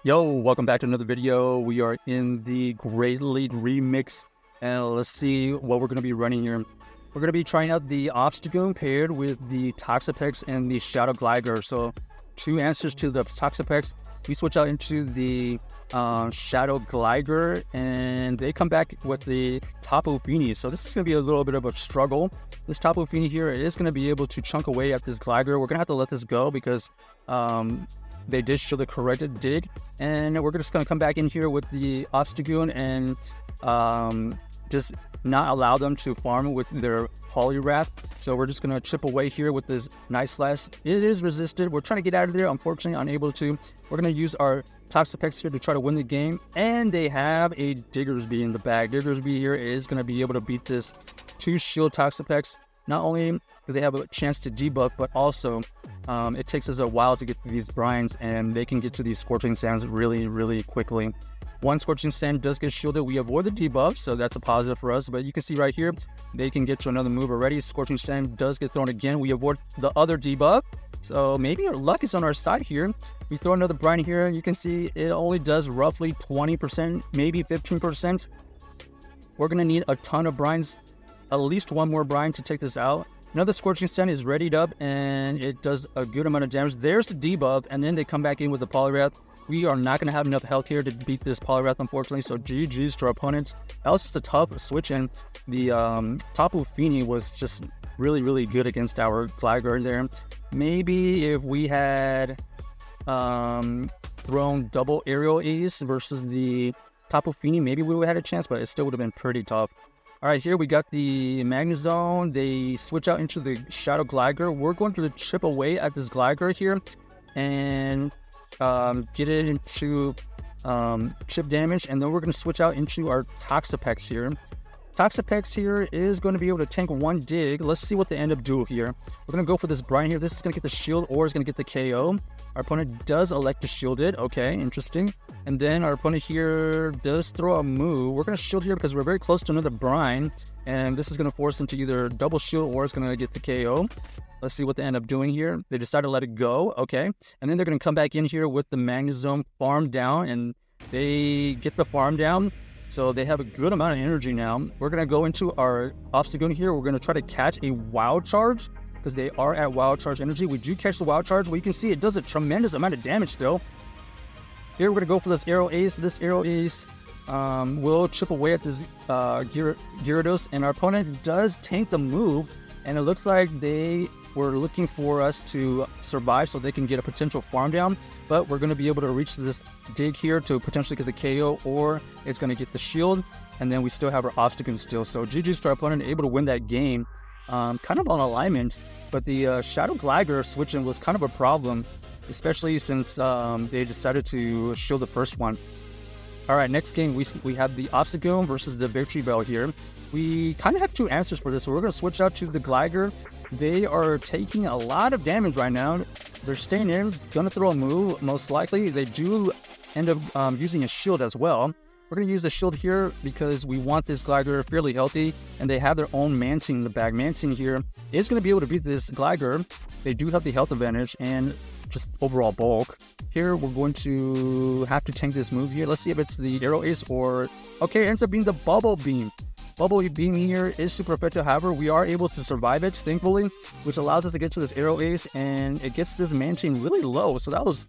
Yo, welcome back to another video. We are in the Great League Remix, and let's see what we're going to be running here. We're going to be trying out the Obstagoon paired with the Toxapex and the Shadow Gligar. So, two answers to the Toxapex. We switch out into the Shadow Gligar, and they come back with the Tapu Fini. So this is going to be a little bit of a struggle. This Tapu Fini here is going to be able to chunk away at this Gligar. We're going to have to let this go because they did show the corrected dig, and we're just going to come back in here with the Obstagoon and just not allow them to farm with their Poliwrath. So we're just going to chip away here with this Nice Slash. It is resisted. We're trying to get out of there. Unfortunately, unable to. We're going to use our Toxapex here to try to win the game, and they have a Diggersby in the bag. Diggersby here is going to be able to beat this 2-shield Toxapex. Not only do they have a chance to debuff, but also it takes us a while to get to these brines, and they can get to these Scorching Sands really quickly. One Scorching Sand does get shielded. We avoid the debuff, so that's a positive for us. But you can see right here, they can get to another move already. Scorching Sand does get thrown again. We avoid the other debuff, so maybe our luck is on our side here. We throw another brine here. You can see it only does roughly 20%, maybe 15%. We're going to need a ton of brines, at least one more brine to take this out. Another Scorching Sun is readied up, and it does a good amount of damage. There's the debuff, and then they come back in with the Poliwrath. We are not going to have enough health here to beat this Poliwrath, unfortunately, so GG's to our opponent. That was just a tough switch, and the Tapu Fini was just really good against our Gligar there. Maybe if we had thrown double Aerial Ace versus the Tapu Fini, maybe we would have had a chance, but it still would have been pretty tough. All right, here we got the Magneton. They switch out into the Shadow Gligar. We're going to chip away at this Gligar here and get it into chip damage. And then we're going to switch out into our Toxapex here. Toxapex here is going to be able to tank one dig. Let's see what they end up doing here. We're going to go for this brine here. This is going to get the shield or is going to get the KO. Our opponent does elect to shield it. Okay, interesting. And then our opponent here does throw a move. We're going to shield here because we're very close to another brine. And this is going to force him to either double shield or it's going to get the KO. Let's see what they end up doing here. They decide to let it go. Okay. And then they're going to come back in here with the Magneton farm down. And they get the farm down. So they have a good amount of energy now. We're going to go into our Obstagoon here. We're going to try to catch a Wild Charge because they are at Wild Charge energy. We do catch the Wild Charge. Well, you can see it does a tremendous amount of damage still. Here we're going to go for this Aerial Ace. This Aerial Ace will chip away at this Gyarados. And our opponent does tank the move. And it looks like they were looking for us to survive so they can get a potential farm down. But we're going to be able to reach this dig here to potentially get the KO, or it's going to get the shield. And then we still have our Obstagoon still. So GG's to our opponent, able to win that game. Kind of on alignment. But the Shadow Gligar switching was kind of a problem, especially since they decided to shield the first one. All right, next game we have the Obstagoon versus the Victreebel here. We kind of have two answers for this, so we're going to switch out to the Gligar. They are taking a lot of damage right now. They're staying in, going to throw a move, most likely. They do end up using a shield as well. We're going to use the shield here because we want this Gligar fairly healthy, and they have their own Mantine in the bag. Mantine here is going to be able to beat this Gligar. They do have the health advantage and just overall bulk. Here, we're going to have to tank this move here. Let's see if it's the Aerial Ace or... Okay, it ends up being the Bubble Beam. Bubble Beam here is super effective. However, we are able to survive it, thankfully, which allows us to get to this Aerial Ace, and it gets this Mantine really low. So that was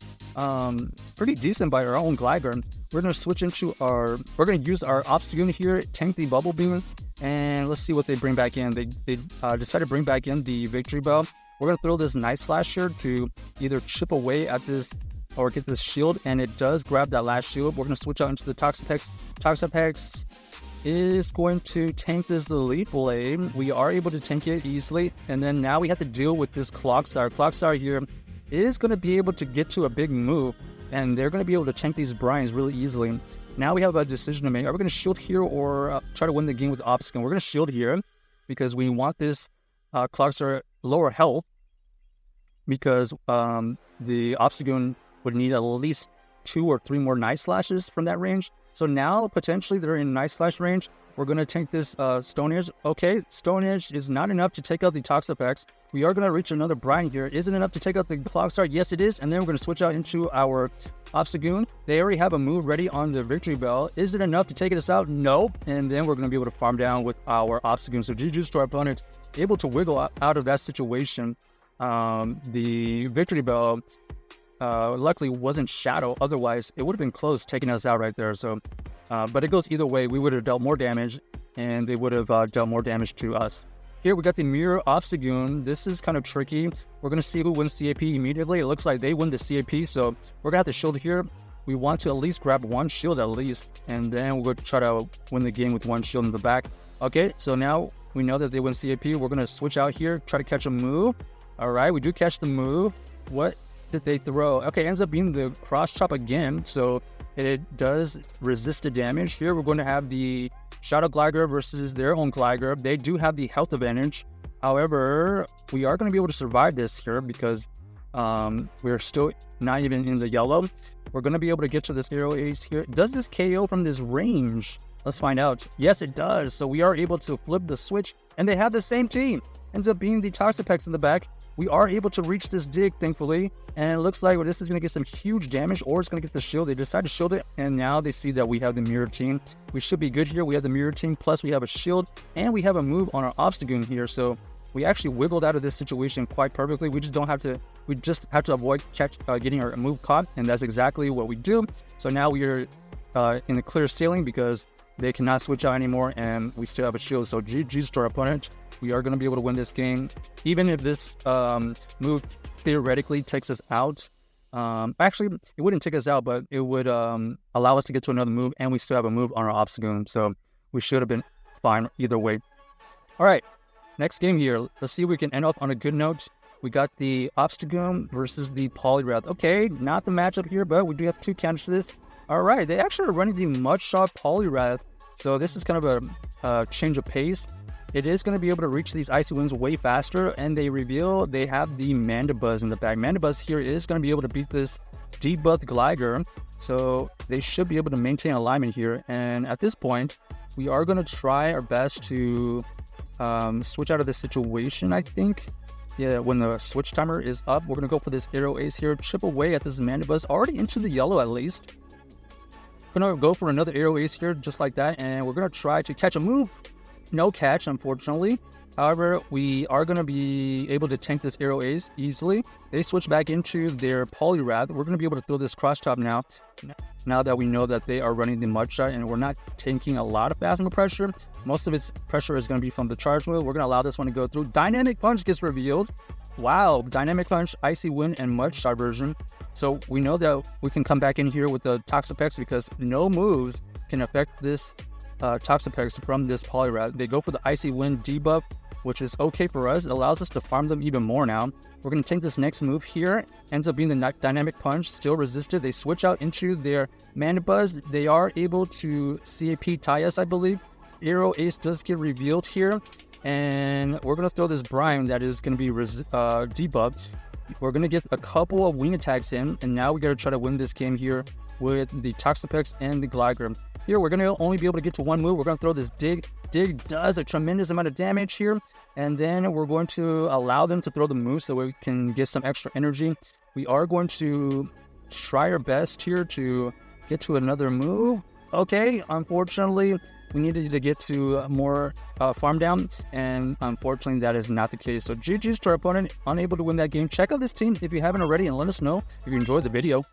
pretty decent by our own Gligar. We're going to switch into our... We're going to use our Obstagoon here, tank the Bubble Beam, and let's see what they bring back in. They decided to bring back in the Victreebel. We're going to throw this Nice Slash here to either chip away at this or get this shield, and it does grab that last shield. We're going to switch out into the Toxapex. Toxapex is going to tank this Elite Blade. We are able to tank it easily, and then now we have to deal with this Clockstar. Clockstar here is going to be able to get to a big move, and they're going to be able to tank these brines really easily. Now we have a decision to make. Are we going to shield here or try to win the game with Obstagoon? We're going to shield here because we want this Clockstar lower health, because the Obstagoon would need at least 2 or 3 more Nice Slashes from that range. So now potentially they're in Nice Slash range. We're going to tank this Stone Edge. Okay, Stone Edge is not enough to take out the Toxapex. We are going to reach another Brine here. Is it enough to take out the Clogstar? Yes, it is. And then we're going to switch out into our Obstagoon. They already have a move ready on the Victreebel. Is it enough to take us out? No. And then we're going to be able to farm down with our Obstagoon. So GG's to our opponent, able to wiggle out of that situation. The Victreebel luckily wasn't Shadow. Otherwise, it would have been close taking us out right there. So, but it goes either way. We would have dealt more damage, and they would have dealt more damage to us. Here we got the Mirror Obstagoon. This is kind of tricky. We're going to see who wins CAP immediately. It looks like they win the CAP, so we're going to have to shield here. We want to at least grab one shield at least, and then we're going to try to win the game with one shield in the back. Okay, so now we know that they win CAP. We're going to switch out here, try to catch a move. All right, we do catch the move. What did they throw? Okay, it ends up being the Cross Chop again, so it does resist the damage. Here we're going to have the Shadow Gligar versus their own Gligar. They do have the health advantage. However, we are going to be able to survive this here because we're still not even in the yellow. We're going to be able to get to this Aero Ace here. Does this KO from this range? Let's find out. Yes, it does. So we are able to flip the switch, and they have the same team. Ends up being the Toxapex in the back. We are able to reach this dig, thankfully, and it looks like this is going to get some huge damage, or it's going to get the shield. They decide to shield it, and now they see that we have the Mirror team. We should be good here. We have the Mirror team, plus we have a shield, and we have a move on our Obstagoon here, so we actually wiggled out of this situation quite perfectly. We just have to avoid getting our move caught, and that's exactly what we do. So now we are in the clear sailing because they cannot switch out anymore, and we still have a shield. So GG's to our opponent. We are going to be able to win this game, even if this move theoretically takes us out. Actually, it wouldn't take us out, but it would allow us to get to another move, and we still have a move on our Obstagoon, so we should have been fine either way. All right, next game here. Let's see if we can end off on a good note. We got the Obstagoon versus the Poliwrath. Okay, not the matchup here, but we do have two counters to this. All right, they actually are running the Mudshot Poliwrath, so this is kind of a change of pace. It is going to be able to reach these Icy Winds way faster, and they reveal they have the Mandibuzz in the back. Mandibuzz here is going to be able to beat this debuffed Gligar, so they should be able to maintain alignment here. And at this point, we are going to try our best to switch out of this situation, I think. Yeah, when the switch timer is up, we're going to go for this Aero Ace here, chip away at this Mandibuzz, already into the yellow at least. We're going to go for another Aero Ace here, just like that, and we're going to try to catch a move. No catch, unfortunately. However, we are going to be able to tank this Aero Ace easily. They switch back into their Poliwrath. We're going to be able to throw this Cross Chop now that we know that they are running the Mudshot and we're not taking a lot of fast move pressure. Most of its pressure is going to be from the charge move. We're going to allow this one to go through. Dynamic Punch gets revealed. Wow, Dynamic Punch, Icy Wind, and Mudshot version. So we know that we can come back in here with the Toxapex because no moves can affect this Toxapex from this Poliwrath. They go for the Icy Wind debuff, which is okay for us. It allows us to farm them even more now. We're going to take this next move here. Ends up being the Dynamic Punch, still resisted. They switch out into their Mandibuzz. They are able to CAP tie us, I believe. Aero Ace does get revealed here. And we're going to throw this Brine that is going to be debuffed. We're going to get a couple of wing attacks in. And now we got to try to win this game here with the Toxapex and the Gligar. Here, we're going to only be able to get to one move. We're going to throw this Dig. Dig does a tremendous amount of damage here. And then we're going to allow them to throw the move so we can get some extra energy. We are going to try our best here to get to another move. Okay, unfortunately, we needed to get to more farm down. And unfortunately, that is not the case. So GG's to our opponent, unable to win that game. Check out this team if you haven't already and let us know if you enjoyed the video.